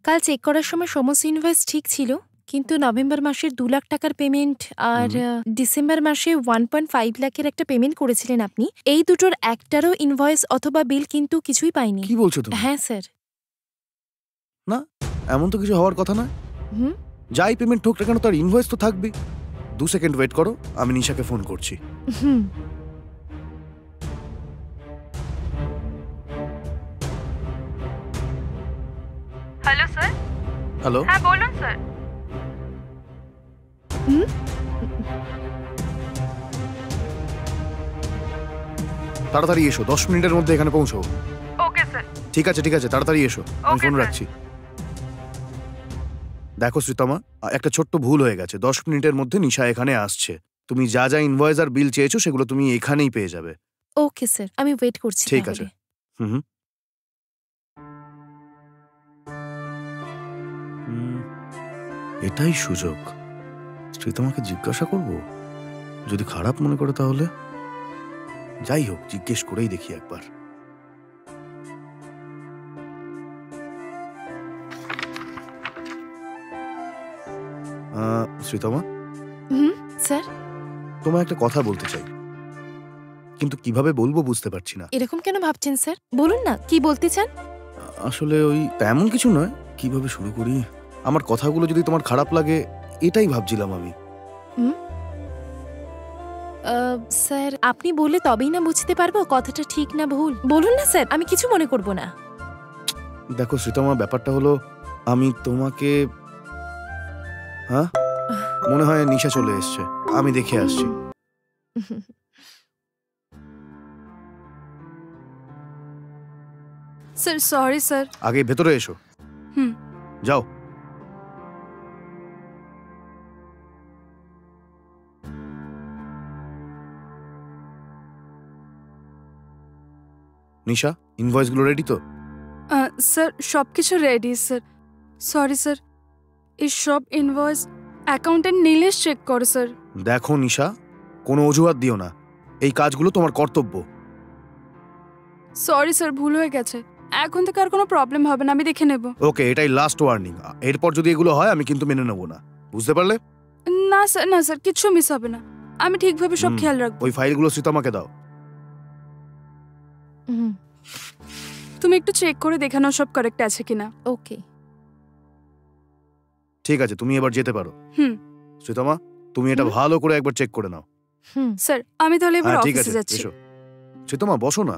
কাল চেক করার সময় সমস্ত ইনভয়েস ঠিক ছিল, কিন্তু নভেম্বর মাসের 2 লাখ টাকার পেমেন্ট আর ডিসেম্বর মাসে 1.5 লাখের একটা পেমেন্ট করেছিলেন আপনি, এই দুটোর একটারও ইনভয়েস অথবা বিল কিন্তু কিছুই পাইনি। কি বলছো তুমি? হ্যাঁ স্যার। না, এমন তো কিছু হওয়ার কথা না। যাই পেমেন্ট হোক না কেন তার ইনভয়েস তো থাকবে। 2 সেকেন্ড ওয়েট করো, আমি নিশাকে ফোন করছি। Hello sir. হ্যালো। হ্যাঁ বলুন স্যার। তাড়াতাড়ি এসো, 10 মিনিটের মধ্যে এখানে পৌঁছো। Okay sir. ঠিক আছে ঠিক আছে, তাড়াতাড়ি এসো, আমি Okay, ফোন sir. রাখছি। দেখো শ্রীতমা, একটা ছোট্ট ভুল হয়ে গেছে। 10 মিনিটের মধ্যে নিশা এখানে আসছে। তুমি যা যা ইনভয়েস আর বিল চেয়েছো সেগুলো তুমি এখানেই পেয়ে যাবে। ওকে স্যার, আমি ওয়েট করছি। ঠিক আছে। হুম। এটাই সুযোগ। শ্রীতমাকে জিজ্ঞাসা করব, যদি খারাপ মনে করে তাহলে যাই হোক, জিজ্ঞেস করেই দেখি একবার। শ্রীতমা, স্যার, তোমায় একটা কথা বলতে চাই, কিন্তু কিভাবে বলবো বুঝতে পারছি না। এরকম কেন ভাবছেন স্যার? বলুন না, কি বলতে চান? আসলে ওই তেমন কিছু নয়, কিভাবে শুরু করি। আমার কথাগুলো যদি তোমার খারাপ লাগে এটাই ভাবছিলাম আমি। স্যার, আপনি বললে তবেই না বুঝতে পারবো কথাটা ঠিক না ভুল। বলুন না স্যার, আমি কিছু মনে করব না। দেখো শ্রীতমা, ব্যাপারটা হলো আমি তোমাকে, হ্যাঁ মনে হয় নিশা চলে এসছে, আমি দেখে আসছি। Sir sorry sir. আগে ভেতরে এসো। যাও। নিশা, ইনভয়েসগুলো রেডি তো? স্যার সবকিছু রেডি স্যার। সরি স্যার, এই সব ইনভয়েস অ্যাকাউন্টেন্ট নীলেশ চেক করে স্যার। দেখো নিশা, কোনো অজুহাত দিও না, এই কাজগুলো তোমার কর্তব্য। সরি স্যার, ভুল হয়ে গেছে। এখন থেকে আর কোনো প্রবলেম হবে না, আমি দেখে নেব। ওকে, এটাই লাস্ট ওয়ার্নিং। এরপর যদি এগুলো হয় আমি কিন্তু মেনে নেব না, বুঝতে পারলে? না স্যার, না স্যার, কিচ্ছু মিস হবে না, আমি ঠিকভাবে সব খেয়াল রাখবো। ওই ফাইলগুলো শ্রীতমাকে দাও। তুমি একটু চেক করে দেখে নাও সব কারেক্ট আছে কিনা। ওকে। ঠিক আছে, তুমি এবার যেতে পারো। শ্রীতমা, তুমি এটা ভালো করে একবার চেক করে নাও। স্যার, আমি তাহলে এবার ঠিক অফিসে আছে, যাচ্ছি। এসো। শ্রীতমা, বসো না।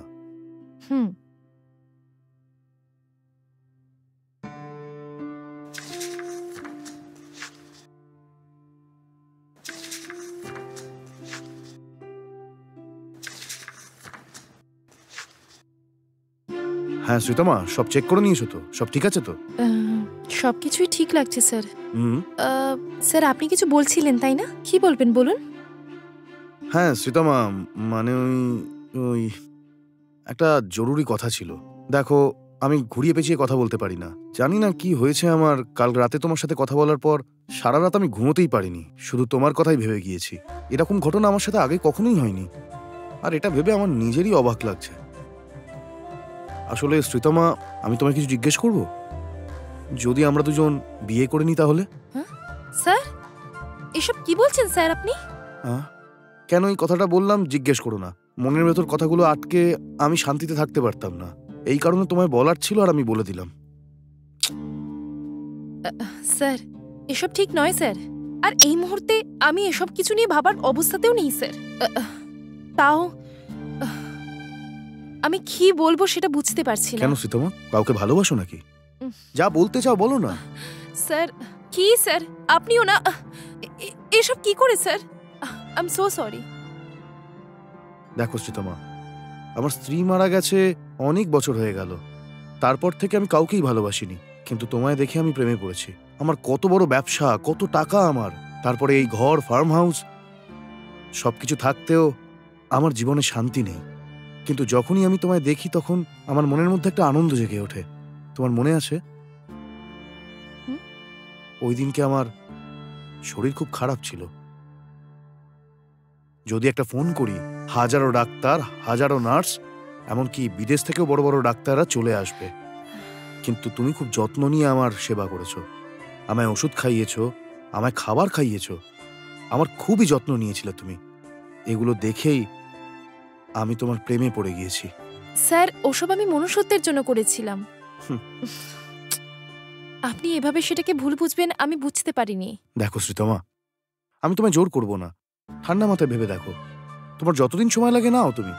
হ্যাঁ শ্রীতমা, সব চেক করে নিয়েছো তো? সব ঠিক আছে তো? সবকিছুই ঠিক লাগছে স্যার। স্যার, আপনি কিছু বলছিলেন তাই না? কি বলবেন বলুন। হ্যাঁ শ্রীতমা, মানে ওই একটা জরুরি কথা ছিল। দেখো, আমি ঘুরিয়ে পেঁচিয়ে কথা বলতে পারি না। জানি না কি হয়েছে আমার, কাল রাতে তোমার সাথে কথা বলার পর সারা রাত আমি ঘুমোতেই পারিনি, শুধু তোমার কথাই ভেবে গিয়েছি। এরকম ঘটনা আমার সাথে আগে কখনোই হয়নি, আর এটা ভেবে আমার নিজেরই অবাক লাগছে। আসলে শ্রীতমা, আমি তোমায় কিছু জিজ্ঞেস করব? যদি আমরা দুজন বিয়ে করে নিই তাহলে? স্যার, এসব কি বলছেন স্যার আপনি? কেন এই কথাটা বললাম জিজ্ঞেস করো না। মনের ভেতর কথাগুলো আটকে আমি শান্তিতে থাকতে পারতাম না, এই কারণে তোমায় বলার ছিল আর আমি বলে দিলাম। স্যার, এসব ঠিক নয় স্যার, আর এই মুহূর্তে আমি এসব কিছু নিয়ে ভাবার অবস্থাতেও নেই স্যার। তাও আমি কি বলবো সেটা বুঝতে পারছি না। কেন শ্রীতমা, কাউকে ভালোবাসো নাকি? যা বলতে চাও বলো না। স্যার, কি স্যার, আপনিও না, এসব কি করে sir? I am so sorry. দেখো শ্রীতমা, আমার স্ত্রী মারা গেছে অনেক বছর হয়ে গেল, তারপর থেকে আমি কাউকেই ভালোবাসিনি, কিন্তু তোমায় দেখে আমি প্রেমে পড়েছি। আমার কত বড় ব্যবসা, কত টাকা আমার, তারপরে এই ঘর, ফার্ম হাউস, সবকিছু থাকতেও আমার জীবনে শান্তি নেই। কিন্তু যখনই আমি তোমায় দেখি তখন আমার মনের মধ্যে একটা আনন্দ জেগে ওঠে। তোমার মনে আছে ওই দিনকে আমার শরীর খুব খারাপ ছিল, যদি একটা ফোন করি হাজারো ডাক্তার, হাজারো নার্স, এমনকি বিদেশ থেকেও বড় বড় ডাক্তাররা চলে আসবে। কিন্তু তুমি খুব যত্ন নিয়ে আমার সেবা করেছো, আমায় ওষুধ খাইয়েছো, আমায় খাবার খাইয়েছো, আমার খুবই যত্ন নিয়েছিলে তুমি। এগুলো দেখেই আমি তোমার প্রেমে পড়ে গিয়েছি। স্যার ওসব আমি মনুষ্যত্বের জন্য করেছিলাম। হুম। আপনি এভাবে সেটাকে ভুল বুঝবেন আমি বুঝতে পারিনি। দেখো শ্রীতমা, আমি তোমায় জোর করব না, ঠান্ডা মাথায় ভেবে দেখো। তোমার যতদিন সময় লাগে নাও তুমি,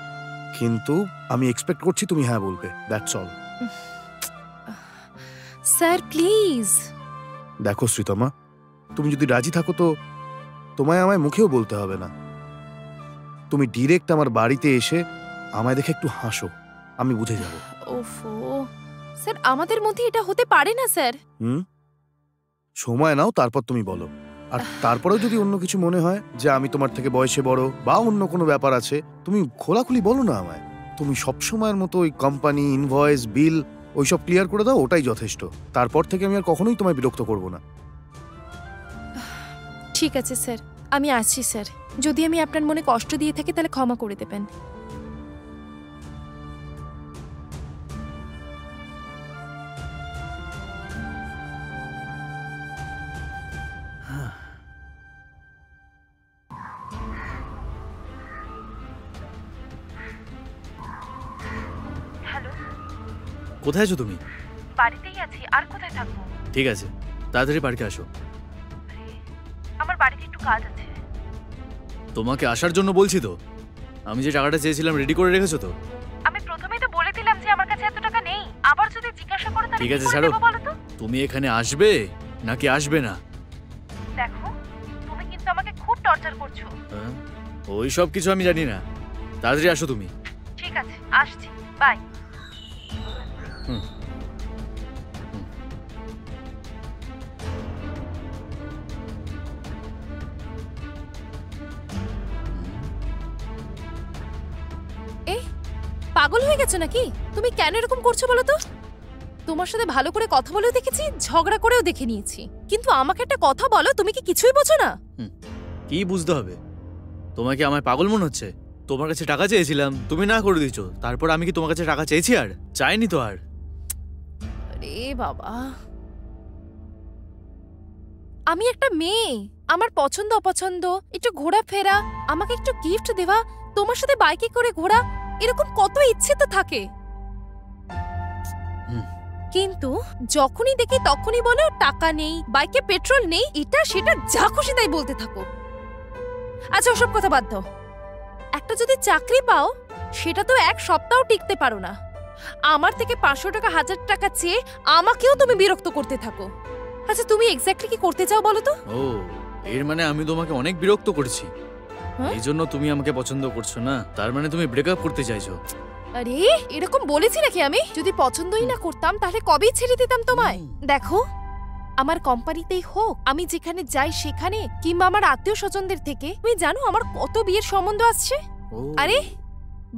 কিন্তু আমি এক্সপেক্ট করছি তুমি হ্যাঁ বলবে, দ্যাটস অল। Sir please. দেখো শ্রীতমা, তুমি যদি রাজি থাকো তো তোমায় আমায় মুখেও বলতে হবে না। তুমি ডিরেক্ট আমার বাড়িতে এসে আমায় দেখে একটু হাসো, আমি বুঝে যাব। ওফো স্যার, আমাদের মধ্যে এটা হতে পারে না স্যার। সময় নাও, তারপর তুমি বলো। আর তারপরেও যদি অন্য কিছু মনে হয় যে আমি তোমার থেকে বয়সে বড় বা অন্য কোনো ব্যাপার আছে, তুমি খোলাখুলি বলো না আমায়। তুমি সবসময়ের মতো ওই কোম্পানি, ইনভয়েস, বিল ওইসব ক্লিয়ার করে দাও, ওটাই যথেষ্ট। তারপর থেকে আমি আর কখনোই তোমায় বিরক্ত করব না। ঠিক আছে স্যার, আমি আসছি স্যার। যদি আমি আপনার মনে কষ্ট দিয়ে থাকি তাহলে ক্ষমা করে দেবেন। কোথায় আছো তুমি? বাড়িতেই আছি, আর কোথায় থাকবো? ঠিক আছে, তাড়াতাড়ি পার্কে আসো। আমার বাড়িতে একটু কাজ আছে। তোমাকে আসার জন্য বলছি তো। আমি যে টাকাটা চেয়েছিলাম রেডি করে রেখেছো তো? আমি প্রথমেই তো বলে দিলাম যে আমার কাছে এত টাকা নেই। আবার যদি জিজ্ঞাসা করো তাহলে ঠিক আছে, কি করে ছাড়ো। দেবো বলো তো? তুমি এখানে আসবে নাকি আসবে না? দেখো, তুমি কিন্তু আমাকে খুব টর্চার করছো। হ্যাঁ? ওই সব কিছু আমি জানি না, তাড়াতাড়ি আসো তুমি। ঠিক আছে, আসছি, বাই। পাগল হয়ে গেছো নাকি? তুমি কেন এরকম করছো বলো তো? তোমার সাথে ভালো করে কথা বলেও দেখেছি, ঝগড়া করেও দেখে নিয়েছি, কিন্তু আমাকে একটা কথা বলো, তুমি কি কিছুই বোঝো না? কি বুঝতে হবে? তোমাকে আমায় পাগল মনে হচ্ছে? তোমার কাছে টাকা চেয়েছিলাম, তুমি না করে দিয়েছো। তারপর আমি কি তোমার কাছে টাকা চেয়েছি? আর চাইনি তো। আর আরে বাবা, আমি একটা মেয়ে, আমার পছন্দ অপছন্দ, একটু ঘোরাফেরা, আমাকে একটু গিফট দেওয়া, তোমার সাথে বাইকে করে ঘোরা, এরকম কত ইচ্ছে তো থাকে। কিন্তু যখনই দেখি তখনই বলো টাকা নেই, বাইকে পেট্রোল নেই, এটা সেটা যা খুশি তাই বলতে থাকো। আচ্ছা ওসব কথা বাদ দাও। একটা যদি চাকরি পাও সেটা তো এক সপ্তাহ টিকতে পারো না। আমার থেকে 500 টাকা 1000 টাকা চেয়ে আমাকেও তুমি বিরক্ত করতে থাকো। আচ্ছা তুমি এক্স্যাক্টলি কি করতে চাও বলো তো? ও, এর মানে আমি তোমাকে অনেক বিরক্ত করেছি, এই জন্য তুমি আমাকে পছন্দ করছো না? তার মানে তুমি ব্রেকআপ করতে চাইছো? আরে এরকম বলেছি নাকি আমি? যদি পছন্দই না করতাম তাহলে কবেই ছেড়ে দিতাম তোমায়। দেখো, আমার কোম্পানিতেই হোক, আমি যেখানে যাই সেখানে, কিংবা আমার আত্মীয় স্বজনদের থেকে, তুমি জানো আমার কত বিয়ের সম্বন্ধ আসছে। আরে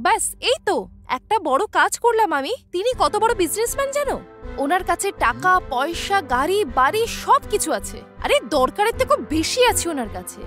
বাস এই তো একটা বড় কাজ করলাম আমি। তিনি কত বড় বিজনেসম্যান জানো? ওনার কাছে টাকা পয়সা, গাড়ি বাড়ি সবকিছু আছে। আরে দরকারের থেকে বেশি আছে ওনার কাছে।